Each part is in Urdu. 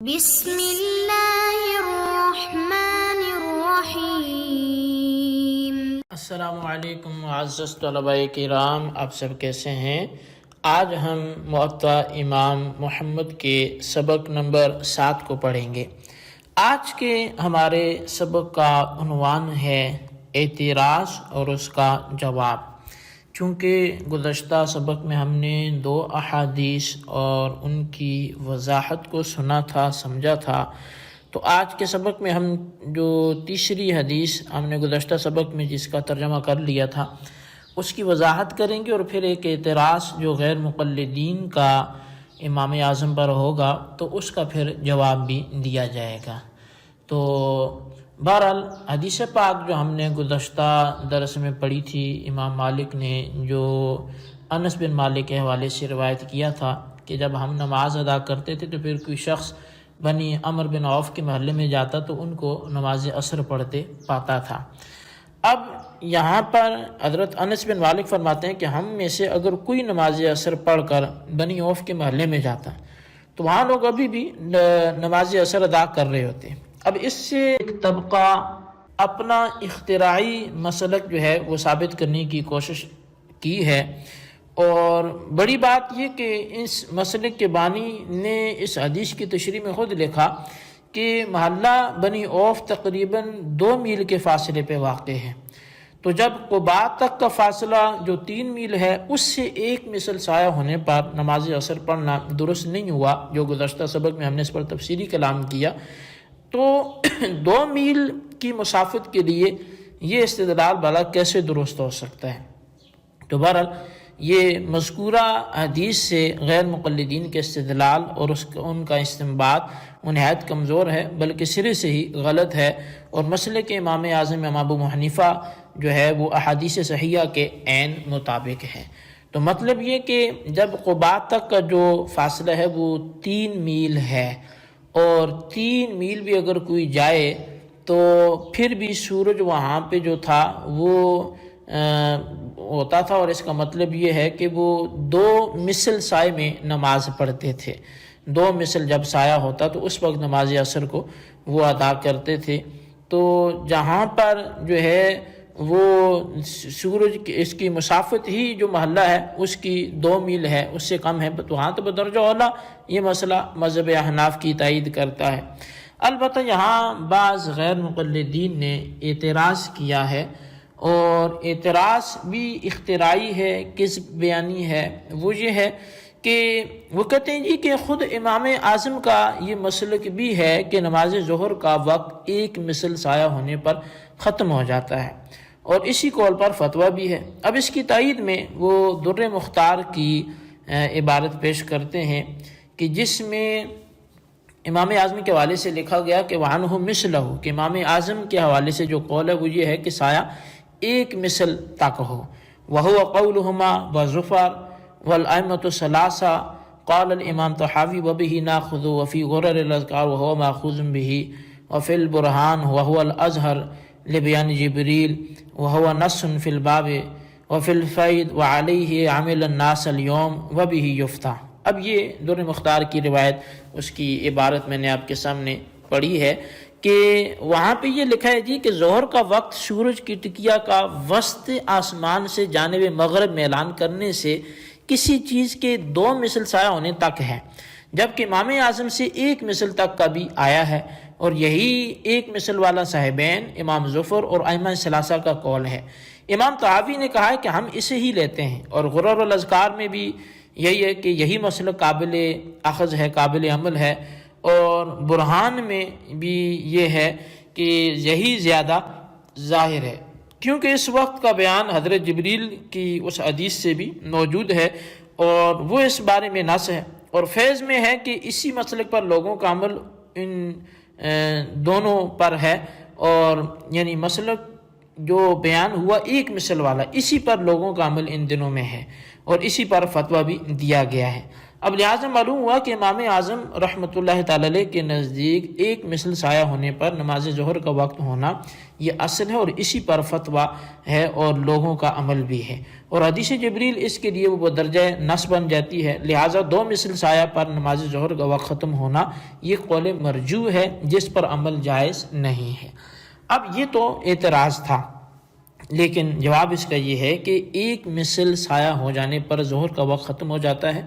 بسم اللہ الرحمن الرحیم۔ السلام علیکم معزز طلباء کرام، آپ سب کیسے ہیں؟ آج ہم موطا امام محمد کے سبق نمبر 7 کو پڑھیں گے۔ آج کے ہمارے سبق کا عنوان ہے اعتراض اور اس کا جواب۔ چونکہ گزشتہ سبق میں ہم نے 2 احادیث اور ان کی وضاحت کو سنا تھا، سمجھا تھا، تو آج کے سبق میں ہم جو تیسری حدیث ہم نے گزشتہ سبق میں جس کا ترجمہ کر لیا تھا اس کی وضاحت کریں گے، اور پھر ایک اعتراض جو غیر مقلدین کا امام اعظم پر ہوگا تو اس کا پھر جواب بھی دیا جائے گا۔ تو بہرحال حدیث پاک جو ہم نے گزشتہ درس میں پڑھی تھی، امام مالک نے جو انس بن مالک کے حوالے سے روایت کیا تھا کہ جب ہم نماز ادا کرتے تھے تو پھر کوئی شخص بنی عمر بن عوف کے محلے میں جاتا تو ان کو نماز عصر پڑھتے پاتا تھا۔ اب یہاں پر حضرت انس بن مالک فرماتے ہیں کہ ہم میں سے اگر کوئی نماز عصر پڑھ کر بنی عوف کے محلے میں جاتا تو وہاں لوگ ابھی بھی نماز عصر ادا کر رہے ہوتے۔ اب اس سے ایک طبقہ اپنا اختراعی مسلک جو ہے وہ ثابت کرنے کی کوشش کی ہے، اور بڑی بات یہ کہ اس مسلک کے بانی نے اس حدیث کی تشریح میں خود لکھا کہ محلہ بنی عوف تقریباً 2 میل کے فاصلے پہ واقع ہے، تو جب قباء تک کا فاصلہ جو 3 میل ہے اس سے 1 مثل سایہ ہونے پر نماز عصر پڑھنا درست نہیں ہوا، جو گزشتہ سبق میں ہم نے اس پر تفصیلی کلام کیا۔ تو 2 میل کی مسافت کے لیے یہ استدلال بھلا کیسے درست ہو سکتا ہے؟ تو بہرحال یہ مذکورہ حدیث سے غیر مقلدین کے استدلال اور ان کا استنباط نہایت کمزور ہے، بلکہ سرے سے ہی غلط ہے، اور مسئلے کے امام اعظم امام ابو حنیفہ جو ہے وہ احادیث صحیحہ کے عین مطابق ہے۔ تو مطلب یہ کہ جب قباء تک کا جو فاصلہ ہے وہ 3 میل ہے، اور 3 میل بھی اگر کوئی جائے تو پھر بھی سورج وہاں پہ جو تھا وہ ہوتا تھا، اور اس کا مطلب یہ ہے کہ وہ 2 مثل سائے میں نماز پڑھتے تھے۔ 2 مثل جب سایہ ہوتا تو اس وقت نماز عصر کو وہ ادا کرتے تھے۔ تو جہاں پر جو ہے وہ سورج اس کی مسافت ہی جو محلہ ہے اس کی 2 میل ہے، اس سے کم ہے، تو وہاں تو بدرجہ اولیٰ یہ مسئلہ مذہب احناف کی تائید کرتا ہے۔ البتہ یہاں بعض غیر مقلدین نے اعتراض کیا ہے، اور اعتراض بھی اختراعی ہے، کذب بیانی ہے۔ وہ یہ ہے کہ وہ کہتے ہیں جی کہ خود امام اعظم کا یہ مسلک بھی ہے کہ نماز ظہر کا وقت 1 مثل سایہ ہونے پر ختم ہو جاتا ہے، اور اسی قول پر فتویٰ بھی ہے۔ اب اس کی تائید میں وہ در مختار کی عبارت پیش کرتے ہیں کہ جس میں امام اعظم کے حوالے سے لکھا گیا کہ وعنہ مثلہ، کہ امام اعظم کے حوالے سے جو قول ہے وہ یہ ہے کہ سایہ 1 مثل تک ہو۔ وہو قولہما وظفر والائمۃ الثلاثہ قال الامام طحاوی وبہ ناخذ وفی غرر الاذکار وہو ماخوذ بہ وفی البرہان وہو الازہر لبیان جبریل وہو نص فی الباب وفی الفید وعلیہ عمل الناس اليوم وبہ یفتح۔ اب یہ در مختار کی روایت، اس کی عبارت میں نے آپ کے سامنے پڑھی ہے کہ وہاں پہ یہ لکھا ہے جی کہ ظہر کا وقت سورج کی ٹکیا کا وسط آسمان سے جانب مغرب میں اعلان کرنے سے کسی چیز کے 2 مثل سایہ ہونے تک ہے، جبکہ امام اعظم سے 1 مثل تک کا بھی آیا ہے، اور یہی 1 مثل والا صاحبین امام ظفر اور ائمہ ثلاثہ کا قول ہے۔ امام طحاوی نے کہا ہے کہ ہم اسے ہی لیتے ہیں، اور غرر الاذکار میں بھی یہی ہے کہ یہی مسئلہ قابل اخذ ہے، قابل عمل ہے، اور برہان میں بھی یہ ہے کہ یہی زیادہ ظاہر ہے، کیونکہ اس وقت کا بیان حضرت جبریل کی اس حدیث سے بھی موجود ہے، اور وہ اس بارے میں نص ہے، اور فیض میں ہے کہ اسی مسلک پر لوگوں کا عمل ان دونوں پر ہے، اور یعنی مسلک جو بیان ہوا 1 مثل والا، اسی پر لوگوں کا عمل ان دنوں میں ہے، اور اسی پر فتویٰ بھی دیا گیا ہے۔ اب لہٰذا معلوم ہوا کہ امام اعظم رحمۃ اللہ تعالی علیہ کے نزدیک ایک مثل سایہ ہونے پر نماز ظہر کا وقت ہونا یہ اصل ہے، اور اسی پر فتویٰ ہے اور لوگوں کا عمل بھی ہے، اور حدیث جبریل اس کے لیے وہ درجہ نص بن جاتی ہے۔ لہٰذا دو مثل سایہ پر نماز ظہر کا وقت ختم ہونا یہ قول مرجوح ہے جس پر عمل جائز نہیں ہے۔ اب یہ تو اعتراض تھا، لیکن جواب اس کا یہ ہے کہ ایک مثل سایہ ہو جانے پر ظہر کا وقت ختم ہو جاتا ہے،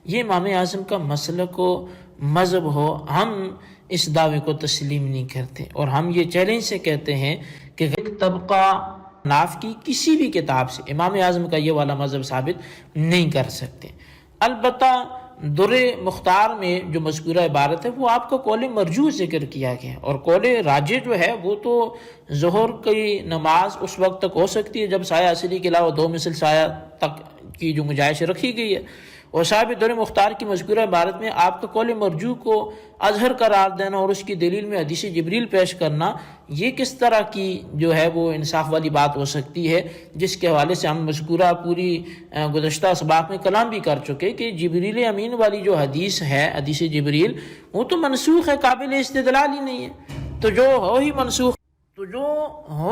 یہ امام اعظم کا مسلک و مذہب ہو، ہم اس دعوے کو تسلیم نہیں کرتے، اور ہم یہ چیلنج سے کہتے ہیں کہ ایک طبقہ ناف کی کسی بھی کتاب سے امام اعظم کا یہ والا مذہب ثابت نہیں کر سکتے۔ البتہ در مختار میں جو مذکورہ عبارت ہے وہ آپ کا قول مرجوح ذکر کیا گیا، اور قول راجح جو ہے وہ تو ظہر کی نماز اس وقت تک ہو سکتی ہے جب سایہ اصلی کے علاوہ دو مثل سایہ تک کی جو گنجائش رکھی گئی ہے، اور صاحب در مختار کی مذکورہ عبارت میں آپ کا قول مرجوح کو اظہر قرار دینا اور اس کی دلیل میں حدیث جبریل پیش کرنا، یہ کس طرح کی جو ہے وہ انصاف والی بات ہو سکتی ہے، جس کے حوالے سے ہم مذکورہ پوری گزشتہ اسباق میں کلام بھی کر چکے کہ جبریل امین والی جو حدیث ہے، حدیث جبریل، وہ تو منسوخ ہے، قابل استدلال ہی نہیں ہے، تو جو ہو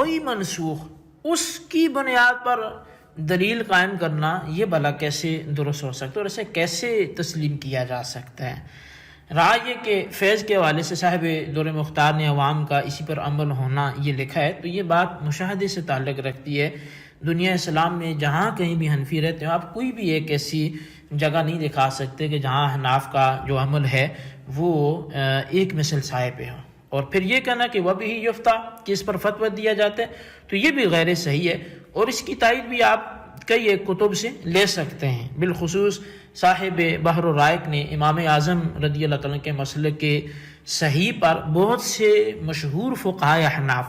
ہی منسوخ اس کی بنیاد پر دلیل قائم کرنا یہ بھلا کیسے درست ہو سکتا ہے، اور اسے کیسے تسلیم کیا جا سکتا ہے۔ رہا یہ کہ فیض کے حوالے سے صاحب در مختار نے عوام کا اسی پر عمل ہونا یہ لکھا ہے، تو یہ بات مشاہدے سے تعلق رکھتی ہے۔ دنیا اسلام میں جہاں کہیں بھی حنفی رہتے ہیں، آپ کوئی بھی ایک ایسی جگہ نہیں دکھا سکتے کہ جہاں حناف کا جو عمل ہے وہ ایک مثل سائے پہ ہو، اور پھر یہ کہنا کہ وہ بھی یفتہ کہ اس پر فتویٰ دیا جاتا ہے، تو یہ بھی غیر صحیح ہے، اور اس کی تائید بھی آپ کئی ایک کتب سے لے سکتے ہیں۔ بالخصوص صاحب بحر الرائق نے امام اعظم رضی اللہ تعالیٰ کے مسلک کے صحیح پر بہت سے مشہور فقہاء احناف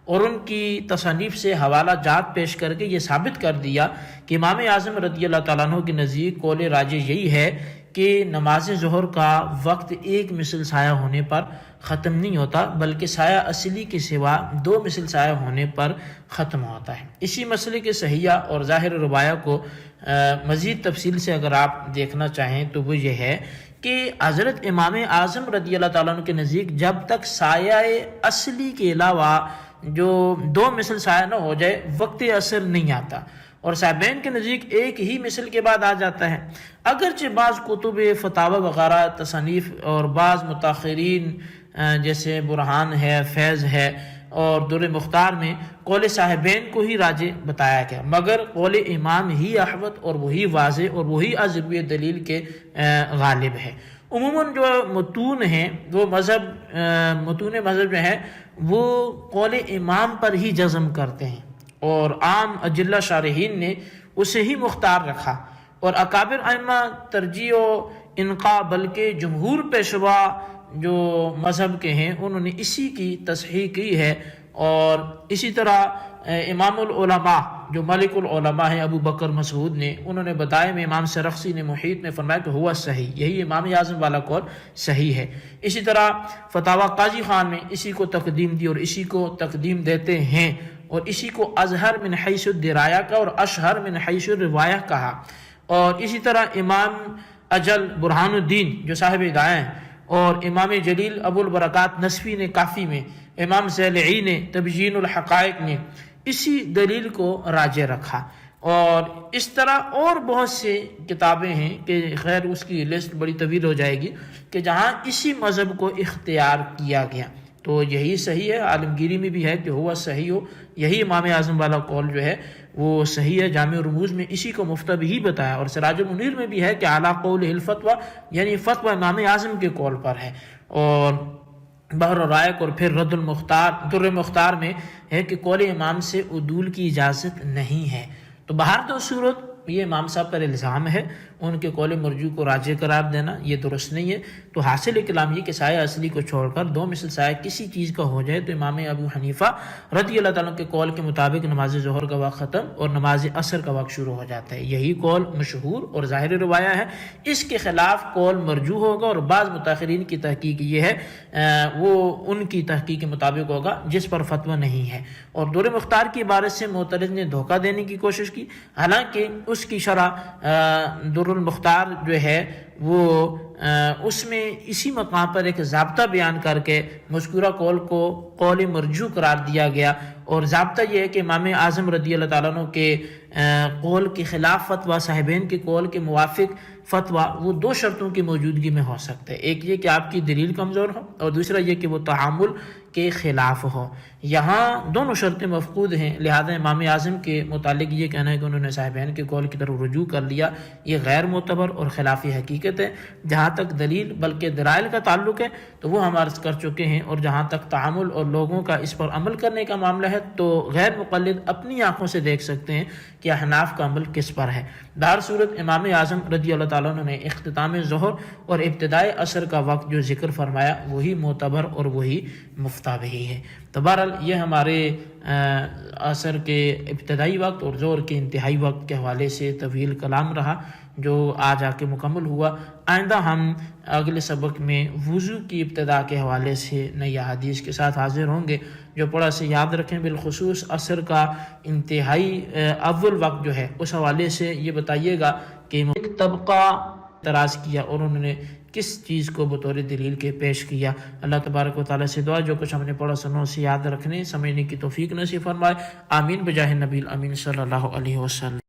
اور ان کی تصانیف سے حوالہ جات پیش کر کے یہ ثابت کر دیا کہ امام اعظم رضی اللہ تعالیٰ عنہ کے نزدیک قول راجح یہی ہے کہ نماز ظہر کا وقت ایک مثل سایہ ہونے پر ختم نہیں ہوتا، بلکہ سایہ اصلی کے سوا دو مثل سایہ ہونے پر ختم ہوتا ہے۔ اسی مسئلے کے صحیحہ اور ظاہر روایہ کو مزید تفصیل سے اگر آپ دیکھنا چاہیں تو وہ یہ ہے کہ حضرت امام اعظم رضی اللہ تعالیٰ عنہ کے نزدیک جب تک سایہ اصلی کے علاوہ جو دو مثل سایہ نہ ہو جائے وقت اثر نہیں آتا، اور صاحبین کے نزدیک ایک ہی مثل کے بعد آ جاتا ہے۔ اگرچہ بعض کتب فتاوی وغیرہ تصانیف اور بعض متاخرین جیسے برہان ہے، فیض ہے اور در مختار میں قول صاحبین کو ہی راجح بتایا گیا، مگر قول امام ہی احوط اور وہی واضح اور وہی ازروی دلیل کے غالب ہے۔ عموماً جو متون ہیں وہ متون مذہب جو ہیں وہ قول امام پر ہی جزم کرتے ہیں، اور عام اجلہ شارحین نے اسے ہی مختار رکھا، اور اکابر ائمہ ترجیح و انقاء بلکہ جمہور پیشوا جو مذہب کے ہیں انہوں نے اسی کی تصحیح کی ہے۔ اور اسی طرح امام العلماء جو ملک العلماء ہیں ابو بکر مسعود نے، انہوں نے بتایا میں امام سرخسی نے محیط میں فرمایا کہ ہوا صحیح، یہی امام اعظم والا قول صحیح ہے۔ اسی طرح فتاوی قاضی خان میں اسی کو تقدیم دی اور اسی کو تقدیم دیتے ہیں، اور اسی کو اظہر من حیث الدرایہ کا اور اشہر من حیث الروایہ کہا۔ اور اسی طرح امام اجل برہان الدین جو صاحب ہدایہ ہیں، اور امام جلیل ابو البرکات نصفی نے کافی میں، امام زیلعی نے تبیین الحقائق نے اسی دلیل کو راجح رکھا، اور اس طرح اور بہت سے کتابیں ہیں کہ خیر اس کی لسٹ بڑی طویل ہو جائے گی کہ جہاں اسی مذہب کو اختیار کیا گیا۔ تو یہی صحیح ہے، عالمگیری میں بھی ہے کہ ہوا صحیح ہو، یہی امام اعظم والا قول جو ہے وہ صحیح ہے۔ جامع رموز میں اسی کو مفتہ بھی بتایا، اور سراج المنیر میں بھی ہے کہ اعلیٰ قول الفتویٰ یعنی فتویٰ امام اعظم کے قول پر ہے، اور بحر الرائق اور پھر رد المختار در مختار میں ہے کہ قول امام سے عدول کی اجازت نہیں ہے۔ تو بہر تو صورت یہ امام صاحب پر الزام ہے، ان کے قول مرجوح کو راجح قرار دینا یہ درست نہیں ہے۔ تو حاصل کلام یہ کہ سایہ اصلی کو چھوڑ کر دو مثل سایہ کسی چیز کا ہو جائے تو امام ابو حنیفہ رضی اللہ تعالیٰ کے قول کے مطابق نماز ظہر کا وقت ختم اور نماز عصر کا وقت شروع ہو جاتا ہے، یہی قول مشہور اور ظاہر روایہ ہے۔ اس کے خلاف قول مرجوح ہوگا، اور بعض متاخرین کی تحقیق یہ ہے وہ ان کی تحقیق کے مطابق ہوگا جس پر فتویٰ نہیں ہے۔ اور در مختار کی عبارت سے معترض نے دھوکہ دینے کی کوشش کی، حالانکہ اس کی شرح در المختار جو ہے وہ اس میں اسی مقام پر ایک ضابطہ بیان کر کے مذکورہ قول کو قول مرجو قرار دیا گیا، اور ضابطہ یہ ہے کہ امام اعظم رضی اللہ تعالیٰ عنہ کے قول کے خلاف فتویٰ، صاحبین کے قول کے موافق فتویٰ، وہ دو شرطوں کی موجودگی میں ہو سکتے ہیں۔ ایک یہ کہ آپ کی دلیل کمزور ہو، اور دوسرا یہ کہ وہ تعامل کے خلاف ہو۔ یہاں دونوں شرطیں مفقود ہیں، لہذا امام اعظم کے متعلق یہ کہنا ہے کہ انہوں نے صاحبین کے قول کی طرف رجوع کر لیا، یہ غیر معتبر اور خلاف حقیقت ہے۔ جہاں تک دلیل بلکہ دلائل کا تعلق ہے تو وہ ہم عرض کر چکے ہیں، اور جہاں تک تعامل اور لوگوں کا اس پر عمل کرنے کا معاملہ ہے تو غیر مقلد اپنی آنکھوں سے دیکھ سکتے ہیں کہ احناف کا عمل کس پر ہے۔ دار صورت امام اعظم رضی اللہ تعالیٰ عنہ نے اختتام ظہر اور ابتدائے عصر کا وقت جو ذکر فرمایا وہی معتبر اور وہی مفتابہی ہے۔ تو بہرحال یہ ہمارے عصر کے ابتدائی وقت اور ظہر کے انتہائی وقت کے حوالے سے طویل کلام رہا جو آج آ کے مکمل ہوا۔ آئندہ ہم اگلے سبق میں وضو کی ابتدا کے حوالے سے نئی احادیث کے ساتھ حاضر ہوں گے، جو پڑھا سے یاد رکھیں۔ بالخصوص عصر کا انتہائی اول وقت جو ہے اس حوالے سے یہ بتائیے گا کہ ایک طبقہ اعتراض کیا اور انہوں نے کس چیز کو بطور دلیل کے پیش کیا۔ اللہ تبارک و تعالیٰ سے دعا جو کچھ ہم نے پڑھا سنوں سے یاد رکھنے سمجھنے کی توفیق نصیب فرمائے۔ آمین بجاہ نبی الامین صلی اللہ علیہ وسلم۔